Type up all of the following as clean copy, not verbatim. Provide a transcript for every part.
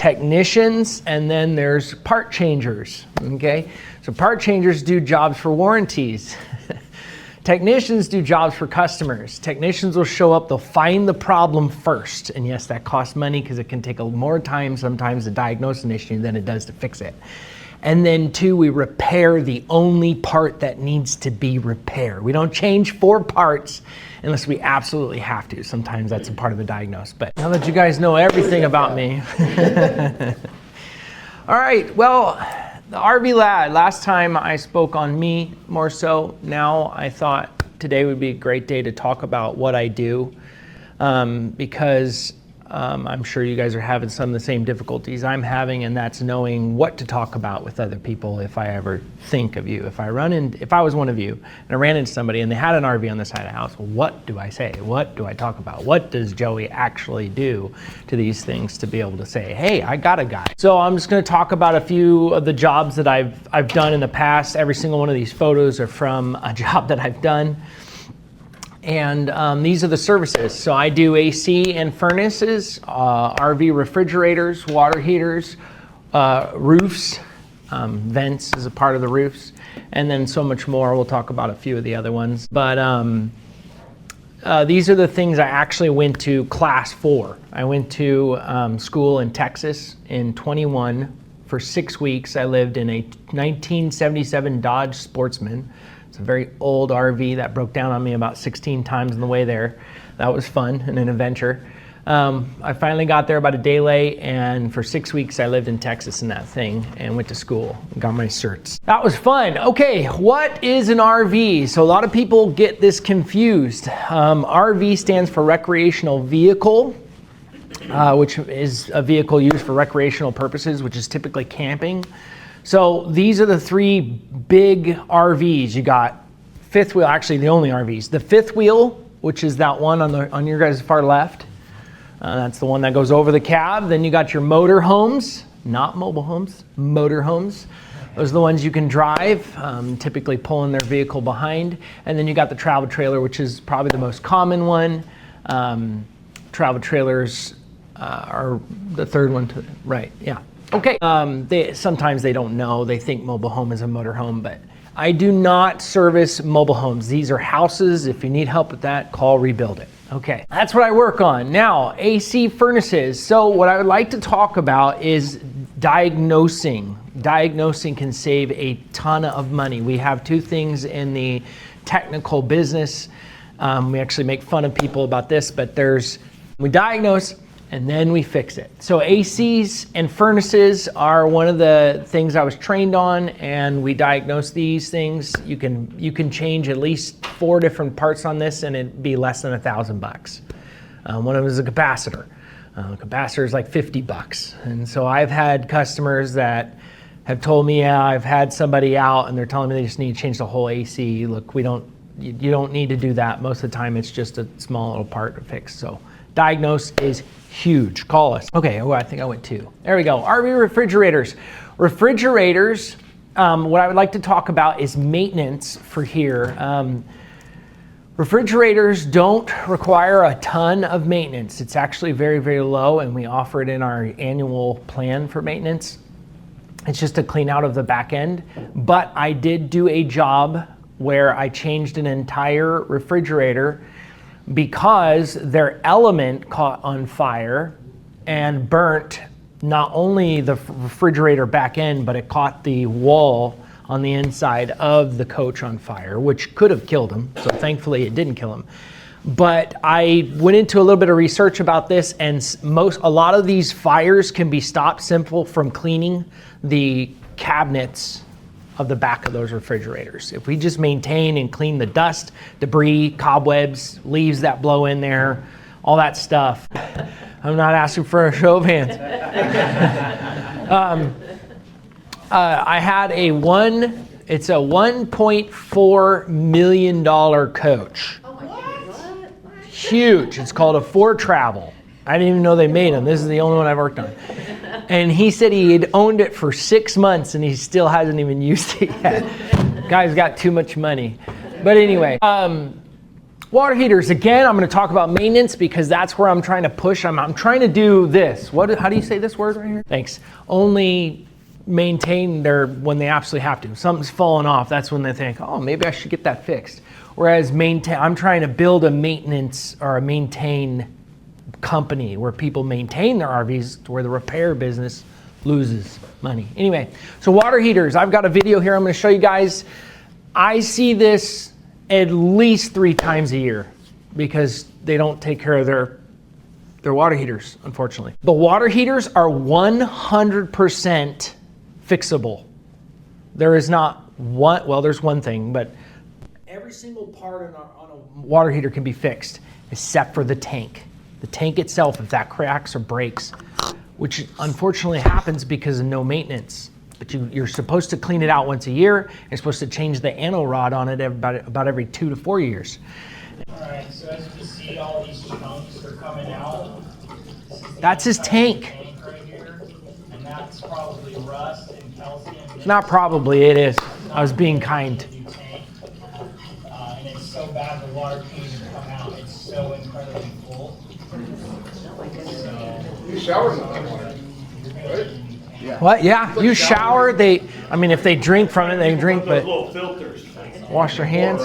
technicians, and then there's part changers, okay? So part changers do jobs for warranties. Technicians do jobs for customers. Technicians will show up, they'll find the problem first. And yes, that costs money because it can take more time sometimes to diagnose an issue than it does to fix it. And then 2, we repair the only part that needs to be repaired. We don't change 4 parts unless we absolutely have to. Sometimes that's a part of the diagnose. But now that you guys know everything about me. All right, well, the RV lad, last time I spoke on me more so. Now I thought today would be a great day to talk about what I do, because I'm sure you guys are having some of the same difficulties I'm having, and that's knowing what to talk about with other people if I ever think of you. If I was one of you and I ran into somebody and they had an RV on the side of the house, well, what do I say? What do I talk about? What does Joey actually do to these things to be able to say, hey, I got a guy? So I'm just going to talk about a few of the jobs that I've done in the past. Every single one of these photos are from a job that I've done. And these are the services. So I do AC and furnaces, RV refrigerators, water heaters, roofs, vents is a part of the roofs, and then so much more. We'll talk about a few of the other ones. But these are the things I actually went to class for. I went to school in Texas in 21 for 6 weeks. I lived in a 1977 Dodge Sportsman. It's a very old RV that broke down on me about 16 times on the way there. That was fun and an adventure. I finally got there about a day late, and for 6 weeks I lived in Texas in that thing and went to school and got my certs. That was fun. Okay, what is an RV? So a lot of people get this confused. RV stands for recreational vehicle, which is a vehicle used for recreational purposes, which is typically camping. So these are the 3 big RVs. You got fifth wheel, actually the only RVs. The fifth wheel, which is that one on your guys' far left. That's the one that goes over the cab. Then you got your motor homes, not mobile homes, motor homes. Those are the ones you can drive, typically pulling their vehicle behind. And then you got the travel trailer, which is probably the most common one. Travel trailers are the third one to, right, yeah. Okay, sometimes they don't know. They think mobile home is a motor home, but I do not service mobile homes. These are houses. If you need help with that, call Rebuild It. Okay, that's what I work on. Now, AC furnaces. So what I would like to talk about is diagnosing. Diagnosing can save a ton of money. We have 2 things in the technical business. We actually make fun of people about this, but we diagnose and then we fix it. So ACs and furnaces are one of the things I was trained on, and we diagnose these things. You can change at least 4 different parts on this and it'd be less than $1,000 bucks. One of them is a capacitor. Capacitor is like $50. And so I've had customers that have told me, yeah, I've had somebody out and they're telling me they just need to change the whole AC. Look, you don't need to do that. Most of the time it's just a small little part to fix. So diagnose is huge. Call us. Okay, I think I went 2. There we go. RV refrigerators. Refrigerators, what I would like to talk about is maintenance for here. Refrigerators don't require a ton of maintenance. It's actually very, very low, and we offer it in our annual plan for maintenance. It's just a clean out of the back end. But I did do a job where I changed an entire refrigerator because their element caught on fire and burnt not only the refrigerator back end, but it caught the wall on the inside of the coach on fire, which could have killed him. So thankfully it didn't kill him. But I went into a little bit of research about this, and a lot of these fires can be stopped simple from cleaning the cabinets of the back of those refrigerators. If we just maintain and clean the dust, debris, cobwebs, leaves that blow in there, all that stuff. I'm not asking for a show of hands. I had it's a $1.4 million coach. Oh my God. Huge. It's called a Ford Travel. I didn't even know they made them. This is the only one I've worked on. And he said he had owned it for 6 months and he still hasn't even used it yet. Guy's got too much money. But anyway, Water heaters, again, I'm going to talk about maintenance because that's where I'm trying to push. I'm trying to do this. How do you say this word right here? Thanks. Only maintain when they absolutely have to. Something's falling off, that's when they think, oh, maybe I should get that fixed. Whereas I'm trying to build a maintenance or a maintain company where people maintain their RVs to where the repair business loses money. Anyway, so water heaters, I've got a video here I'm going to show you guys. I see this at least 3 times a year because they don't take care of their water heaters, unfortunately. The water heaters are 100% fixable. There is not one, well, there's one thing, but every single part on a water heater can be fixed except for the tank. The tank itself, if that cracks or breaks, which unfortunately happens because of no maintenance. But you're supposed to clean it out once a year. You're supposed to change the anode rod on it about every 2 to 4 years. All right, so as you can see, all these chunks are coming out. That's his tank. Right here, and that's probably rust and calcium. Not probably, it is. I was being kind. And it's so bad the water can't even come out. It's so incredibly full. You shower in the water, right? Yeah. What? Yeah, you shower. If they drink from it, they can drink, but little filters. wash their hands.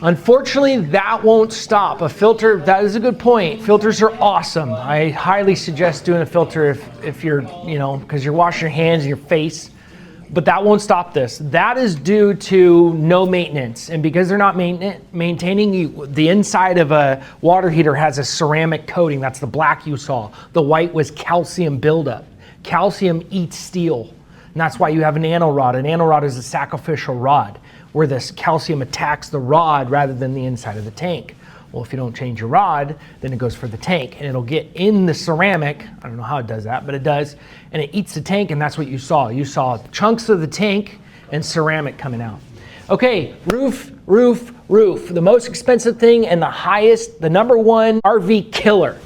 Unfortunately, that won't stop. A filter, that is a good point. Filters are awesome. I highly suggest doing a filter if you're, because you're washing your hands and your face. But that won't stop this. That is due to no maintenance. And because they're not maintaining, the inside of a water heater has a ceramic coating. That's the black you saw. The white was calcium buildup. Calcium eats steel. And that's why you have an anode rod. An anode rod is a sacrificial rod where this calcium attacks the rod rather than the inside of the tank. Well, if you don't change your rod, then it goes for the tank and it'll get in the ceramic. I don't know how it does that, but it does. And it eats the tank, and that's what you saw. You saw chunks of the tank and ceramic coming out. Okay, roof. The most expensive thing and the number one RV killer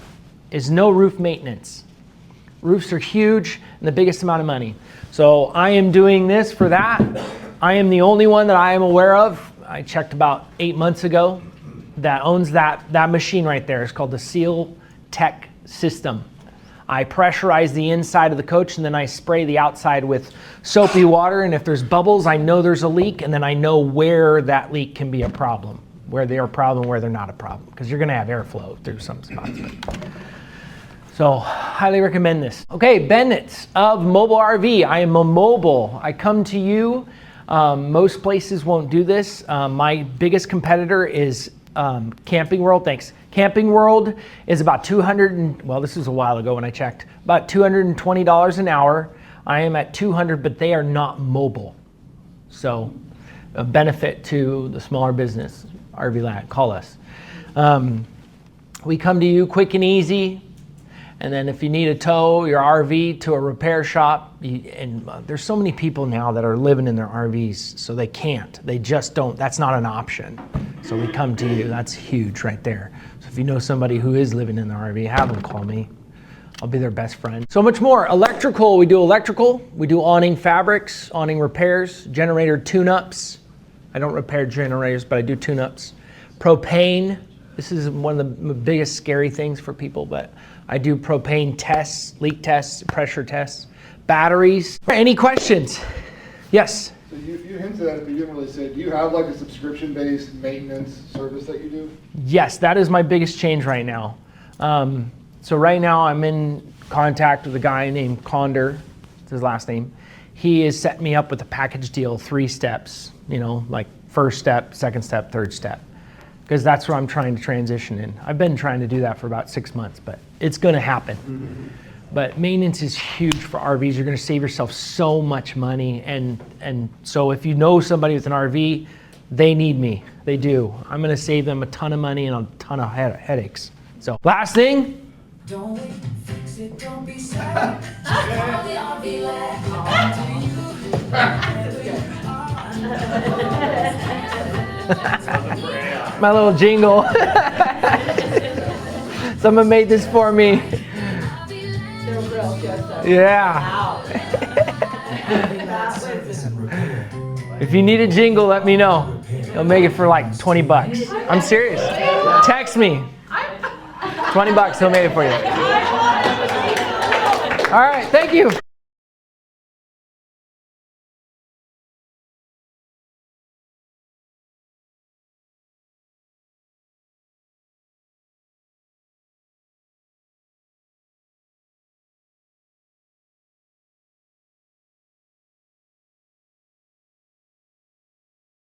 is no roof maintenance. Roofs are huge and the biggest amount of money. So I am doing this for that. I am the only one that I am aware of. I checked about 8 months ago that owns that machine right there. It's called the Seal Tech system. I pressurize the inside of the coach and then I spray the outside with soapy water, and if there's bubbles, I know there's a leak, and then I know where that leak can be a problem, where they're a problem, where they're not a problem, because you're gonna have airflow through some spots. So highly recommend this. Okay, Bennett's of Mobile RV. I am a mobile. I come to you. Most places won't do this. My biggest competitor is Camping World. Thanks. Camping World is about this was a while ago when I checked, about $220 an hour. I am at $200, but they are not mobile. So a benefit to the smaller business, RV Lag, call us. We come to you quick and easy. And then if you need to tow your RV to a repair shop, there's so many people now that are living in their RVs, so they can't. They just don't. That's not an option. So we come to you. That's huge right there. So if you know somebody who is living in their RV, have them call me. I'll be their best friend. So much more. Electrical. We do awning fabrics, awning repairs, generator tune-ups. I don't repair generators, but I do tune-ups. Propane. This is one of the biggest scary things for people, but I do propane tests, leak tests, pressure tests, batteries. Any questions? Yes? So you hinted at it, but you didn't really say, do you have like a subscription-based maintenance service that you do? Yes, that is my biggest change right now. So right now I'm in contact with a guy named Conder, that's his last name. He has set me up with a package deal, 3 steps, like first step, second step, third step. Because that's where I'm trying to transition in. I've been trying to do that for about 6 months, but it's gonna happen. Mm-hmm. But maintenance is huge for RVs. You're gonna save yourself so much money. And so if you know somebody with an RV, they need me, they do. I'm gonna save them a ton of money and a ton of headaches. So last thing. Don't wait, fix it, don't be sad. My little jingle. Someone made this for me. Yeah. If you need a jingle, let me know. He'll make it for like 20 bucks. I'm serious. Text me. 20 bucks, he'll make it for you. All right, thank you.